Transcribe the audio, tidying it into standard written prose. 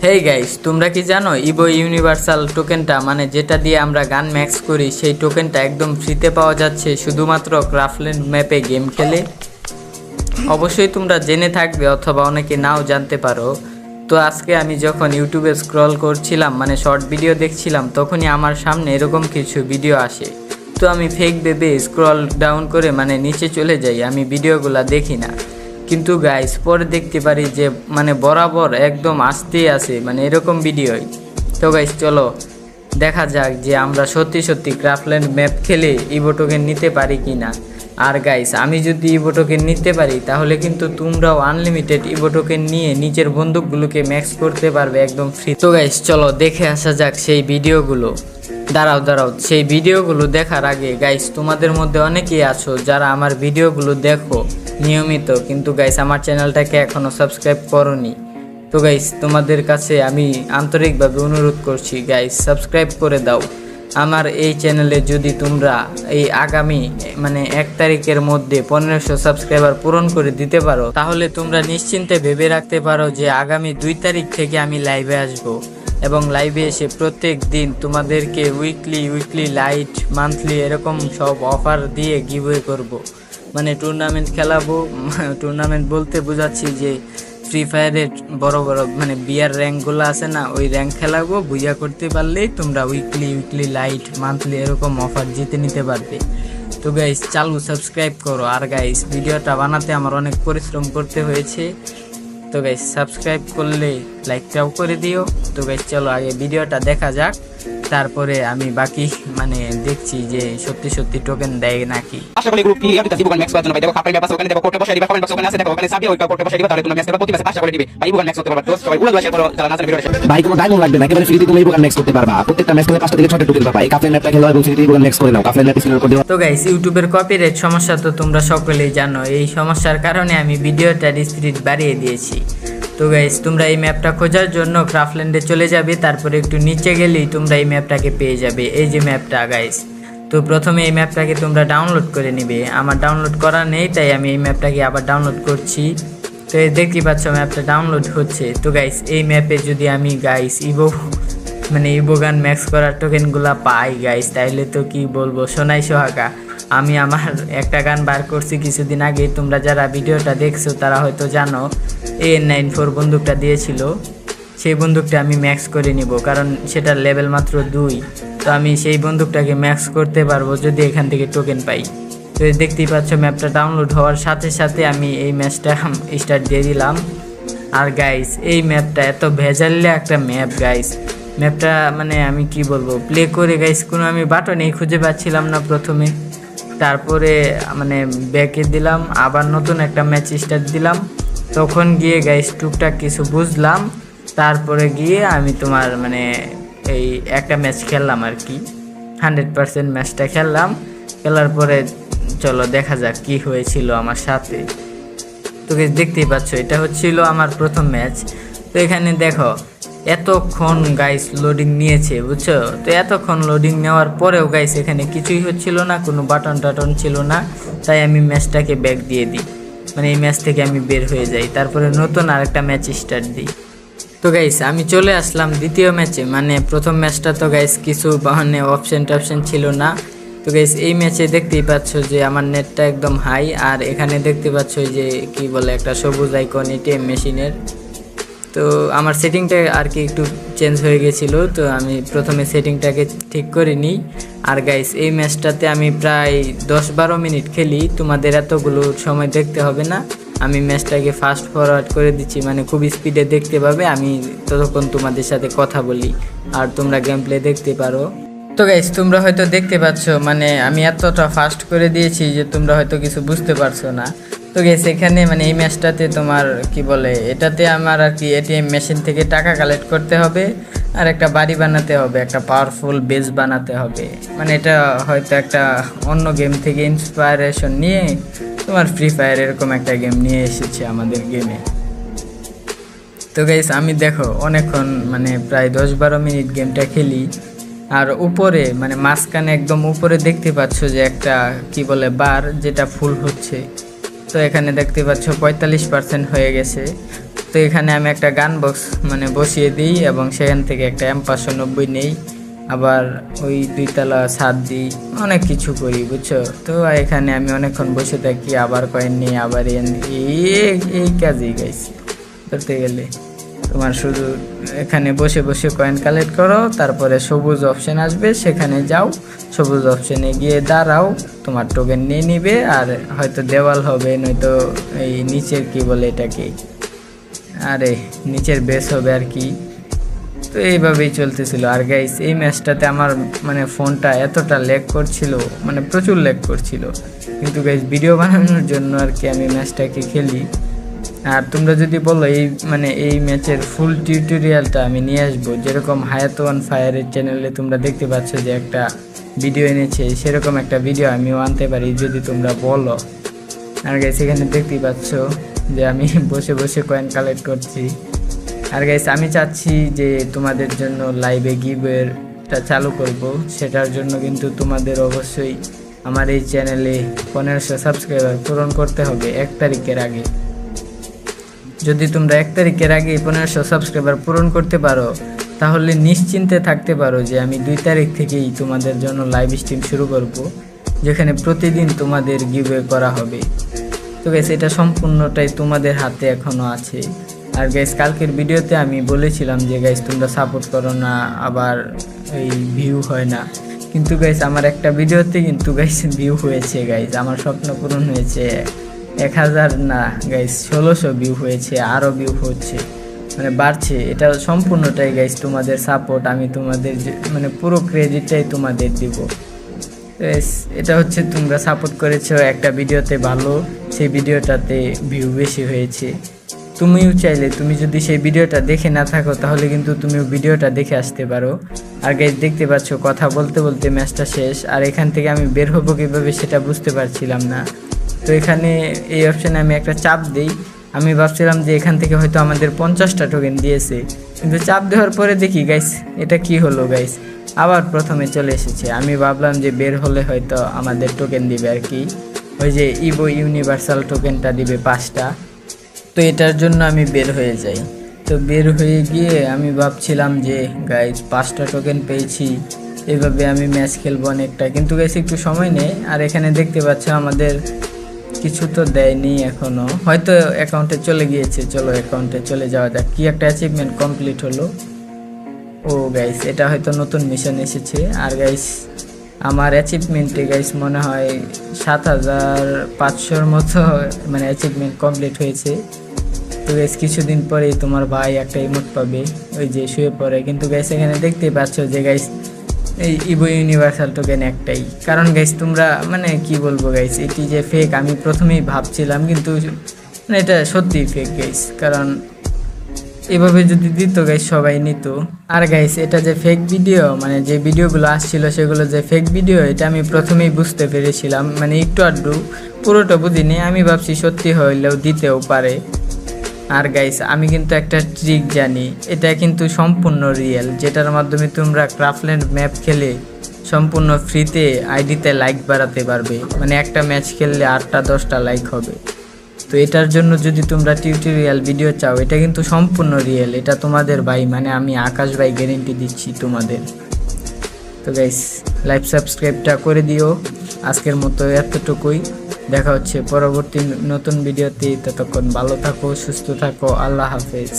Hey guys, তোমরা কি জানো ইভো ইউনিভার্সাল টোকেনটা মানে যেটা দিয়ে আমরা গান ম্যাক্স করি সেই টোকেনটা একদম ফ্রিতে পাওয়া যাচ্ছে শুধুমাত্র ক্রাফল্যান্ড ম্যাপে গেম খেলে। অবশ্যই তোমরা জেনে থাকবে অথবা অনেকে নাও জানতে পারো। তো আজকে আমি যখন ইউটিউবে স্ক্রল করছিলাম মানে শর্ট ভিডিও দেখছিলাম তখনই আমার সামনে এরকম কিছু ভিডিও আসে। তো আমি ফেক ভেবে স্ক্রল ডাউন করে মানে নিচে চলে যাই, আমি ভিডিওগুলো দেখি না। কিন্তু গাইস পরে দেখতে পারি যে মানে বরাবর একদম আসতেই আসে মানে এরকম ভিডিওই। তো গাইস চলো দেখা যাক যে আমরা সত্যি সত্যি ক্রাফল্যান্ড ম্যাপ খেলে ইভো টোকেন নিতে পারি কি না। আর গাইস আমি যদি ইভো টোকেন নিতে পারি তাহলে কিন্তু তোমরাও আনলিমিটেড ইভো টোকেন নিয়ে নিজের বন্দুকগুলোকে ম্যাক্স করতে পারবে একদম ফ্রি। তো গাইস চলো দেখে আসা যাক সেই ভিডিওগুলো। দাঁড়াও সেই ভিডিওগুলো দেখার আগে গাইস তোমাদের মধ্যে অনেকেই আছো যারা আমার ভিডিওগুলো দেখো নিয়মিত, কিন্তু গাইস আমার চ্যানেলটাকে এখনও সাবস্ক্রাইব করোনি। তো গাইস তোমাদের কাছে আমি আন্তরিকভাবে অনুরোধ করছি গাইস সাবস্ক্রাইব করে দাও আমার এই চ্যানেলে। যদি তোমরা এই আগামী মানে 1 তারিখের মধ্যে 1500 সাবস্ক্রাইবার পূরণ করে দিতে পারো তাহলে তোমরা নিশ্চিন্তে ভেবে রাখতে পারো যে আগামী 2 তারিখ থেকে আমি লাইভে আসব এবং লাইভে এসে প্রত্যেক দিন তোমাদেরকে উইকলি লাইট মান্থলি এরকম সব অফার দিয়ে গিভওয়ে করব। মানে টুর্নামেন্ট খেলাবো। টুর্নামেন্ট বলতে বোঝাচ্ছি যে ফ্রি ফায়ারের বড় মানে বিয়ার র্যাঙ্কগুলো আছে না, ওই র্যাঙ্ক খেলাবো। বুঝা করতে পারলেই তোমরা উইকলি লাইট মান্থলি এরকম অফার জিতে নিতে পারবে। তো গাইস চালু সাবস্ক্রাইব করো। আর গাইস ভিডিওটা বানাতে আমার অনেক পরিশ্রম করতে হয়েছে। তো গাইস সাবস্ক্রাইব করলে লাইকটাও করে দিও। তো গাইস চলো আগে ভিডিওটা দেখা যাক, তারপরে আমি বাকি মানে দেখছি যে সত্যি টোকেন দেয় নাকি। আশা করি গ্রুপ ক্লিয়ার দিতে ইবুগান ম্যাক্স করার জন্য ভাই দেখো খাপাই ব্যাপার ওখানে দেখো কোর্টে বসে দিবা, কমেন্ট বক্স ওখানে আছে দেখো, ওখানে সাবি ওই কোর্টে বসে দিবা, তাহলে তুমি ম্যাক্স করবে প্রতি ম্যাচে 5 টাকা করে দিবে ভাই। ইবুগান ম্যাক্স করতে পারবা। তো সবাই উড়া দোয়া করো যারা নাচের ভিডিও দেখে। ভাই কোনো ডায়মন্ড লাগবে না, একেবারে ফ্রিতে তুমি ইবুগান ম্যাক্স করতে পারবা। প্রত্যেকটা ম্যাচ করলে 5টা থেকে 6টা টোকেন পাবা। এই কাফের ম্যাপটা খেলো এবং ফ্রিতে ইবুগান ম্যাক্স করে নাও। কাফের ম্যাপ স্ক্রিনের উপর দিও। তো গাইস ইউটিউবের কপিরাইট সমস্যা তো তোমরা সকলেই জানো, এই সমস্যার কারণে আমি ভিডিওটার স্পিড বাড়িয়ে দিয়েছি। তো গাইস তোমরা এই ম্যাপটা খোঁজার জন্য ক্রাফল্যান্ডে চলে যাবে, তারপরে একটু নিচে গেলেই তোমরা এই ম্যাপটাকে পেয়ে যাবে। এই যে ম্যাপটা গাইস, তো প্রথমে এই ম্যাপটাকে তোমরা ডাউনলোড করে নিবে। আমার ডাউনলোড করা নেই তাই আমি এই ম্যাপটাকে আবার ডাউনলোড করছি। তো দেখতেই পাচ্ছ ম্যাপটা ডাউনলোড হচ্ছে। তো গাইস এই ম্যাপে যদি আমি গাইস ইভোগান ম্যাক্স করার টোকেনগুলা পাই গাইস তাইলে তো কি বলবো, সোনাই সোহাগা। আমি আমার একটা গান বার করছি কিছুদিন আগে, তোমরা যারা ভিডিওটা দেখছো তারা হয়তো জানো। AN94 বন্দুকটা দিয়েছিল, সেই বন্দুকটা আমি ম্যাক্স করে নিব কারণ সেটার লেভেল মাত্র 2। তো আমি সেই বন্দুকটাকে ম্যাক্স করতে পারবো যদি এখান থেকে টোকেন পাই। তো দেখতেই পাচ্ছ ম্যাপটা ডাউনলোড হওয়ার সাথে সাথে আমি এই ম্যাচটা স্টার্ট দিয়ে দিলাম। আর গাইস এই ম্যাপটা এত ভেজাল্লে একটা ম্যাপ গাইস। ম্যাপটা মানে আমি কি বলবো, প্লে করে গাইস কোনো আমি বাটনই খুঁজে পাচ্ছিলাম না প্রথমে। তারপরে মানে ব্যাকে দিলাম, আবার নতুন একটা ম্যাচ স্টার্ট দিলাম, তখন গিয়ে গাইস টুকটাক কিছু বুঝলাম। তারপরে গিয়ে আমি তোমার মানে এই একটা ম্যাচ খেললাম আর কি, 100% ম্যাচটা খেললাম। খেলার পরে চলো দেখা যাক কি হয়েছিল আমার সাথে। তো গাইস দেখতেই পাচ্ছ এটা হচ্ছিল আমার প্রথম ম্যাচ। তো এখানে দেখো এতক্ষণ গাইস লোডিং নিয়েছে বুঝছো। তো এতক্ষণ লোডিং নেওয়ার পরেও গাইস এখানে কিছুই হচ্ছিল না, কোনো বাটন টাটন ছিল না। তাই আমি ম্যাচটাকে ব্যাক দিয়ে দিই, মানে এই ম্যাচ থেকে আমি বের হয়ে যাই, তারপরে নতুন আরেকটা ম্যাচ স্টার্ট দিই। তো গাইস আমি চলে আসলাম দ্বিতীয় ম্যাচে। মানে প্রথম ম্যাচটা তো গাইস কিছু মানে অপশন ছিল না। তো গাইস এই ম্যাচে দেখতেই পাচ্ছ যে আমার নেটটা একদম হাই। আর এখানে দেখতে পাচ্ছ যে কি বলে একটা সবুজ আইকন এটিএম মেশিনের। তো আমার সেটিংটা আর কি একটু চেঞ্জ হয়ে গেছিলো, তো আমি প্রথমে সেটিংটাকে ঠিক করে নিই। আর গাইস এই ম্যাচটাতে আমি প্রায় 10-12 মিনিট খেলি, তোমাদের এতগুলো সময় দেখতে হবে না। আমি ম্যাচটাকে ফাস্ট ফরওয়ার্ড করে দিচ্ছি, মানে খুব স্পিডে দেখতে পাবে। আমি ততক্ষণ তোমাদের সাথে কথা বলি আর তোমরা গেম প্লে দেখতে পারো। তো গাইস তোমরা হয়তো দেখতে পাচ্ছ মানে আমি এতটা ফাস্ট করে দিয়েছি যে তোমরা হয়তো কিছু বুঝতে পারছো না। তো গাইস এখানে মানে এই ম্যাচটাতে তোমার কি বলে, এটাতে আমার আর কি এটিএম মেশিন থেকে টাকা কালেক্ট করতে হবে আর একটা বাড়ি বানাতে হবে, একটা পাওয়ারফুল বেস বানাতে হবে। মানে এটা হয়তো একটা অন্য গেম থেকে ইন্সপায়ারেশন নিয়ে তোমার ফ্রি ফায়ার এরকম একটা গেম নিয়ে এসেছে আমাদের গেমে। তো গাইস আমি দেখো অনেকক্ষণ মানে প্রায় 10-12 মিনিট গেমটা খেলি। আর উপরে মানে মাঝখানে একদম উপরে দেখতে পাচ্ছ যে একটা কি বলে বার, যেটা ফুল হচ্ছে। তো এখানে দেখতে পাচ্ছ 45% হয়ে গেছে। তো এখানে আমি একটা গান বক্স মানে বসিয়ে দিই এবং সেখান থেকে একটা M590 নেই, আবার ওই 2 তলা ছাদ দিই, অনেক কিছু করি বুঝছো। তো এখানে আমি অনেকক্ষণ বসে থাকি, আবার কয়েন নিই, আবার এই কাজই গাইছি করতে গেলে। তোমার শুধু এখানে বসে বসে কয়েন কালেক্ট করো, তারপরে সবুজ অপশন আসবে, সেখানে যাও, সবুজ অপশনে গিয়ে দাঁড়াও, তোমার টোকেন নিয়ে নিবে, আর হয়তো দেওয়াল হবে, নয়তো এই নিচের কি বলে এটাকে, আরে নিচের বেস হবে আর কি। তো এইভাবেই চলতেছিল। আর গাইস এই ম্যাচটাতে আমার মানে ফোনটা এতটা ল্যাগ করছিল, মানে প্রচুর ল্যাগ করছিল, কিন্তু গাইস ভিডিও বানানোর জন্য আর কি আমি ম্যাচটাকে খেলি। আর তোমরা যদি বলো এই মানে এই ম্যাচের ফুল টিউটোরিয়ালটা আমি নিয়ে আসবো, যেরকম হায়াতওয়ান ফায়ারের চ্যানেলে তোমরা দেখতে পাচ্ছ যে একটা ভিডিও এনেছে, সেরকম একটা ভিডিও আমিও আনতে পারি যদি তোমরা বলো। আর গাইস এখানে দেখতেই পাচ্ছ যে আমি বসে বসে কয়েন কালেক্ট করছি। আর গাইস আমি চাচ্ছি যে তোমাদের জন্য লাইভে গিভওয়েটা চালু করব, সেটার জন্য কিন্তু তোমাদের অবশ্যই আমার এই চ্যানেলে 1500 সাবস্ক্রাইবার পূরণ করতে হবে 1 তারিখের আগে। যদি তোমরা 1 তারিখের আগে 1500 সাবস্ক্রাইবার পূরণ করতে পারো, তাহলে নিশ্চিন্তে থাকতে পারো যে আমি 2 তারিখ থেকেই তোমাদের জন্য লাইভ স্ট্রিম শুরু করব, যেখানে প্রতিদিন তোমাদের গিভওয়ে করা হবে। তো গাইস এটা সম্পূর্ণটাই তোমাদের হাতে এখনও আছে। আর গাইস কালকের ভিডিওতে আমি বলেছিলাম যে গাইস তোমরা সাপোর্ট করো না, আবার এই ভিউ হয় না, কিন্তু গাইস আমার একটা ভিডিওতে কিন্তু গাইস ভিউ হয়েছে, গাইস আমার স্বপ্ন পূরণ হয়েছে। 1000 না গাইস 1600 ভিউ হয়েছে, আরও ভিউ হচ্ছে, মানে বাড়ছে। এটা সম্পূর্ণটাই গাইস তোমাদের সাপোর্ট, আমি তোমাদের মানে পুরো ক্রেডিটটাই তোমাদের দিব। এটা হচ্ছে তোমরা সাপোর্ট করেছো একটা ভিডিওতে ভালো, সেই ভিডিওটাতে ভিউ বেশি হয়েছে। তুমিও চাইলে তুমি যদি সেই ভিডিওটা দেখে না থাকো, তাহলে কিন্তু তুমিও ভিডিওটা দেখে আসতে পারো। আর গাইস দেখতে পাচ্ছ কথা বলতে বলতে ম্যাচটা শেষ, আর এখান থেকে আমি বের হবো কীভাবে সেটা বুঝতে পারছিলাম না। তো এখানে এই অপশানে আমি একটা চাপ দিই, আমি ভাবছিলাম যে এখান থেকে হয়তো আমাদের 50টা টোকেন দিয়েছে, কিন্তু চাপ দেওয়ার পরে দেখি গাইস এটা কি হলো গাইস, আবার প্রথমে চলে এসেছে। আমি ভাবলাম যে বের হলে হয়তো আমাদের টোকেন দিবে আর কি, ওই যে ইভো ইউনিভার্সাল টোকেনটা দিবে 5টা। তো এটার জন্য আমি বের হয়ে যাই। তো বের হয়ে গিয়ে আমি ভাবছিলাম যে গাইস 5টা টোকেন পেয়েছি, এভাবে আমি ম্যাচ খেলবো অনেকটা, কিন্তু গাইস একটু সময় নেই। আর এখানে দেখতে পাচ্ছ আমাদের কিছু তো দেয়নি এখনো, হয়তো অ্যাকাউন্টে চলে গিয়েছে। চলো অ্যাকাউন্টে চলে যাওয়া যাক। কি একটা অ্যাচিভমেন্ট কমপ্লিট হলো, ও গাইস এটা হয়তো নতুন মিশন এসেছে। আর গাইস আমার অ্যাচিভমেন্টে গাইস মনে হয় 7500-র মতো মানে অ্যাচিভমেন্ট কমপ্লিট হয়েছে। তো গাইস কিছুদিন পরেই তোমার ভাই একটা ইমোট পাবে, ওই যে শুয়ে পড়ে। কিন্তু গাইস এখানে দেখতেই পাচ্ছ যে গাইস এই ইভো ইউনিভার্সাল টোকেন একটাই, কারণ গাইস তোমরা মানে কি বলবো গাইস, এটি যে ফেক আমি প্রথমেই ভাবছিলাম, কিন্তু মানে এটা সত্যিই ফেক গাইস, কারণ এভাবে যদি দিত গাইস সবাই নিত। আর গাইস এটা যে ফেক ভিডিও, মানে যে ভিডিওগুলো আসছিল সেগুলো যে ফেক ভিডিও, এটা আমি প্রথমেই বুঝতে পেরেছিলাম, মানে একটু আধটু, পুরোটা বুঝিনি। আমি ভাবছি সত্যি হইলেও দিতেও পারে। আর গাইস আমি কিন্তু একটা ট্রিক জানি, এটা কিন্তু সম্পূর্ণ রিয়েল, যেটার মাধ্যমে তোমরা ক্রাফল্যান্ড ম্যাপ খেলে সম্পূর্ণ ফ্রিতে আইডিতে লাইক বাড়াতে পারবে, মানে একটা ম্যাচ খেললে 8টা-10টা লাইক হবে। তো এটার জন্য যদি তোমরা টিউটোরিয়াল ভিডিও চাও, এটা কিন্তু সম্পূর্ণ রিয়েল, এটা তোমাদের ভাই মানে আমি আকাশ ভাই গ্যারেন্টি দিচ্ছি তোমাদের। তো গাইস লাইভ সাবস্ক্রাইবটা করে দিও। আজকের মতো এতটুকুই, দেখা হচ্ছে পরবর্তী নতুন ভিডিওতে। ততক্ষণ ভালো থাকো, সুস্থ থাকো, আল্লাহ হাফেজ।